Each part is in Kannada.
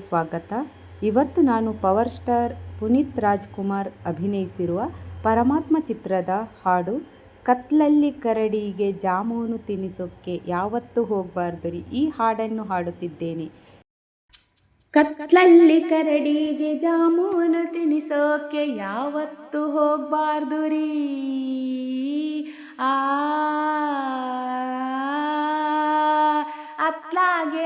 ಸ್ವಾಗತ. ಇವತ್ತು ನಾನು ಪವರ್ ಸ್ಟಾರ್ ಪುನೀತ್ ರಾಜ್ಕುಮಾರ್ ಅಭಿನಯಿಸಿರುವ ಪರಮಾತ್ಮ ಚಿತ್ರದ ಹಾಡು ಕತ್ಲಲ್ಲಿ ಕರಡಿಗೆ ಜಾಮೂನು ತಿನಿಸೋಕ್ಕೆ ಯಾವತ್ತೂ ಹೋಗಬಾರ್ದು ರೀ ಈ ಹಾಡನ್ನು ಹಾಡುತ್ತಿದ್ದೇನೆ. ಕತ್ಲಲ್ಲಿ ಕರಡಿಗೆ ಜಾಮೂನು ತಿನಿಸೋಕ್ಕೆ ಯಾವತ್ತೂ ಹೋಗಬಾರ್ದು ರೀ. ಅತ್ಲಾಗೆ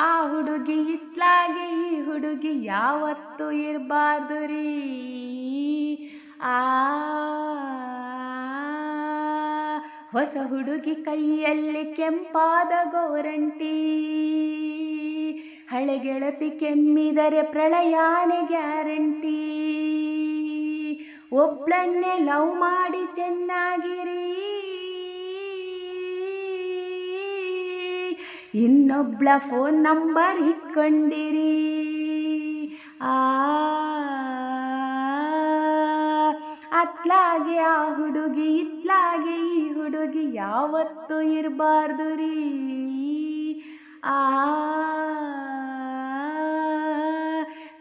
ಆ ಹುಡುಗಿ ಇತ್ಲಾಗೆ ಈ ಹುಡುಗಿ ಯಾವತ್ತೂ ಇರಬಾರ್ದು ರೀ. ಹೊಸ ಹುಡುಗಿ ಕೈಯಲ್ಲಿ ಕೆಂಪಾದ ಗೋರಂಟಿ, ಹಳೆ ಗೆಳತಿ ಕೆಮ್ಮಿದರೆ ಪ್ರಳಯಾನೆ ಗ್ಯಾರಂಟಿ. ಒಬ್ಳನ್ನೇ ಲವ್ ಮಾಡಿ ಚೆನ್ನಾಗಿರಿ, ಇನ್ನೊಬ್ಳ ಫೋನ್ ನಂಬರ್ ಇಟ್ಕೊಂಡಿರಿ. ಅತ್ಲಾಗೆ ಆ ಹುಡುಗಿ ಇತ್ಲಾಗೆ ಈ ಹುಡುಗಿ ಯಾವತ್ತೂ ಇರಬಾರ್ದು ರೀ.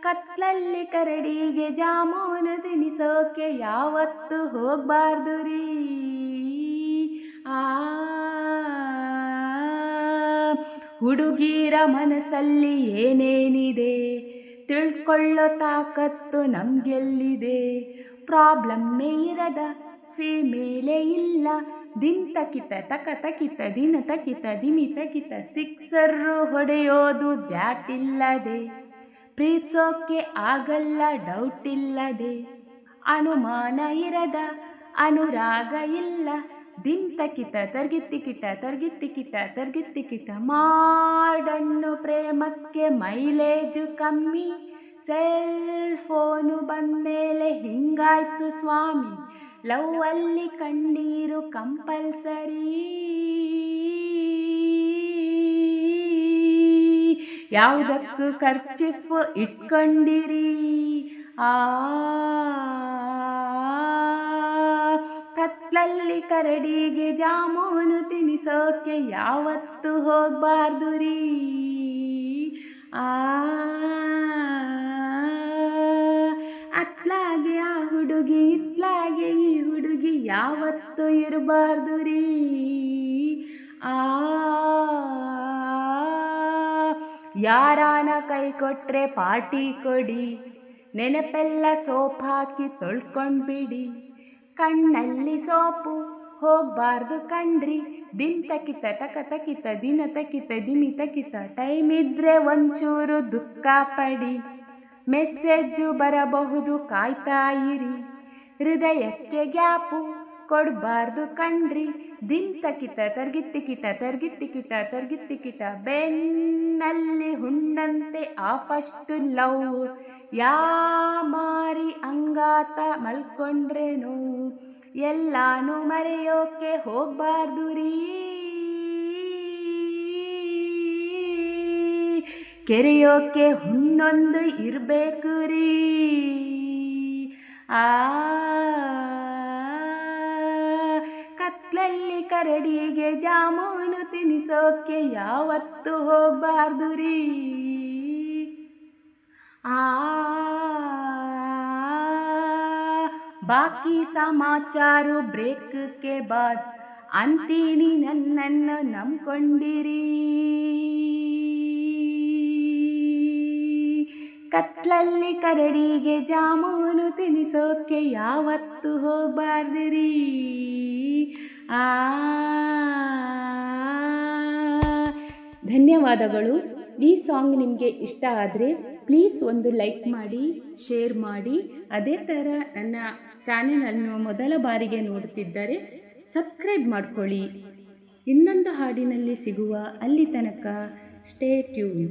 ಕತ್ಲಲ್ಲಿ ಕರಡಿಗೆ ಜಾಮೂನು ತಿನಿಸೋಕೆ ಯಾವತ್ತೂ ಹೋಗಬಾರ್ದು ರೀ. ಹುಡುಗಿರ ಮನಸ್ಸಲ್ಲಿ ಏನೇನಿದೆ ತಿಳ್ಕೊಳ್ಳೋ ತಾಕತ್ತು ನಮ್ಗೆಲ್ಲಿದೆ. ಪ್ರಾಬ್ಲಮ್ಮೇ ಇರದ ಫೀಮೇಲೇ ಇಲ್ಲ. ದಿನ ತಕಿತ ತಕ ತಕಿತ ದಿನ ತಕಿತ ದಿಮಿ ತಕಿತ ಸಿಕ್ಸರು ಹೊಡೆಯೋದು ಬ್ಯಾಟ್ ಇಲ್ಲದೆ. ಪ್ರೀತಿಸೋಕೆ ಆಗಲ್ಲ ಡೌಟ್ ಇಲ್ಲದೆ. ಅನುಮಾನ ಇರದ ಅನುರಾಗ ಇಲ್ಲ. ದಿನ ತಕಿತ ತರ್ಗಿತ್ತಿಕಿಟ ತರ್ಗಿತ್ತಿಕಿಟ ತರ್ಗಿತ್ತಿಕಿಟ. ಮಾಡನ್ನು ಪ್ರೇಮಕ್ಕೆ ಮೈಲೇಜು ಕಮ್ಮಿ. ಸೆಲ್ ಫೋನು ಬಂದಮೇಲೆ ಹಿಂಗಾಯ್ತು ಸ್ವಾಮಿ. ಲವ್ ಅಲ್ಲಿ ಕಣ್ಣೀರು ಕಂಪಲ್ಸರಿ. ಯಾವುದಕ್ಕೂ ಖರ್ಚಿಫ್ ಇಟ್ಕೊಂಡಿರಿ. ಕತ್ಲಲ್ಲಿ ಕರಡಿಗೆ ಜಾಮೂನು ತಿನಿಸೋಕೆ ಯಾವತ್ತೂ ಹೋಗಬಾರ್ದು ರೀ. ಅತ್ಲಾಗೆ ಆ ಹುಡುಗಿ ಇತ್ಲಾಗೆ ಈ ಹುಡುಗಿ ಯಾವತ್ತೂ ಇರಬಾರ್ದು ರೀ. ಯಾರಾನ ಕೈ ಕೊಟ್ರೆ ಪಾರ್ಟಿ ಕೊಡಿ. ನೆನಪೆಲ್ಲ ಸೋಪ್ ಹಾಕಿ ತೊಳ್ಕೊಂಡ್ಬಿಡಿ. ಕಣ್ಣಲ್ಲಿ ಸೋಪು ಹೋಗಬಾರ್ದು ಕಣ್ರಿ. ದಿನ ತಕಿತ ತಕ ತಕಿತ ದಿನ ತಕಿತ ದಿಮಿ ತಕಿತ. ಟೈಮ್ ಇದ್ರೆ ಒಂಚೂರು ದುಃಖ ಪಡಿ. ಮೆಸೇಜು ಬರಬಹುದು ಕಾಯ್ತಾ ಇರಿ. ಹೃದಯಕ್ಕೆ ಗ್ಯಾಪು ಕೊಡಬಾರ್ದು ಕಣ್ರಿ. ದಿನ ತಕಿತ ತರ್ಗಿತ್ತಿಕಿಟ ತರ್ಗಿತ್ತಿಕಿಟ ತರ್ಗಿತ್ತಿಕಿಟ. ಬೆನ್ನಲ್ಲಿ ಹುಣ್ಣಂತೆ ಆ ಫಸ್ಟ್ ಲವ್. ಮಾರಿ ಅಂಗಾತ ಮಲ್ಕೊಂಡ್ರೆ ನೋವು. ಎಲ್ಲಾನು ಮರೆಯೋಕೆ ಹೋಗಬಾರ್ದು ರೀ. ಕೆರೆಯೋಕೆ ಹುಣ್ಣೊಂದು ಇರಬೇಕು ರೀ. ಕತ್ಲಲ್ಲಿ ಕರಡಿಗೆ ಜಾಮೂನು ತಿನಿಸೋಕೆ ಯಾವತ್ತೂ ಹೋಗಬಾರ್ದು ರೀ. ಬಾಕಿ ಸಮಾಚಾರ ಬ್ರೇಕ್ ಕೆ ಬಾದ್ ಅಂತೀನಿ. ನನ್ನನ್ನು ನಂಬ್ಕೊಂಡಿರಿ. ಕತ್ಲಲ್ಲಿ ಕರಡಿಗೆ ಜಾಮೂನು ತಿನಿಸೋಕೆ ಯಾವತ್ತೂ ಹೋಗಬಾರ್ದು ರೀ. ಧನ್ಯವಾದಗಳು. ಈ ಸಾಂಗ್ ನಿಮಗೆ ಇಷ್ಟ ಆದರೆ ಪ್ಲೀಸ್ ಒಂದು ಲೈಕ್ ಮಾಡಿ, ಶೇರ್ ಮಾಡಿ. ಅದೇ ಥರ ನನ್ನ ಚಾನೆಲನ್ನು ಮೊದಲ ಬಾರಿಗೆ ನೋಡುತ್ತಿದ್ದರೆ ಸಬ್ಸ್ಕ್ರೈಬ್ ಮಾಡ್ಕೊಳ್ಳಿ. ಇನ್ನೊಂದು ಹಾಡಿನಲ್ಲಿ ಸಿಗುವ ಅಲ್ಲಿ ತನಕ ಸ್ಟೇ ಟ್ಯೂನ್.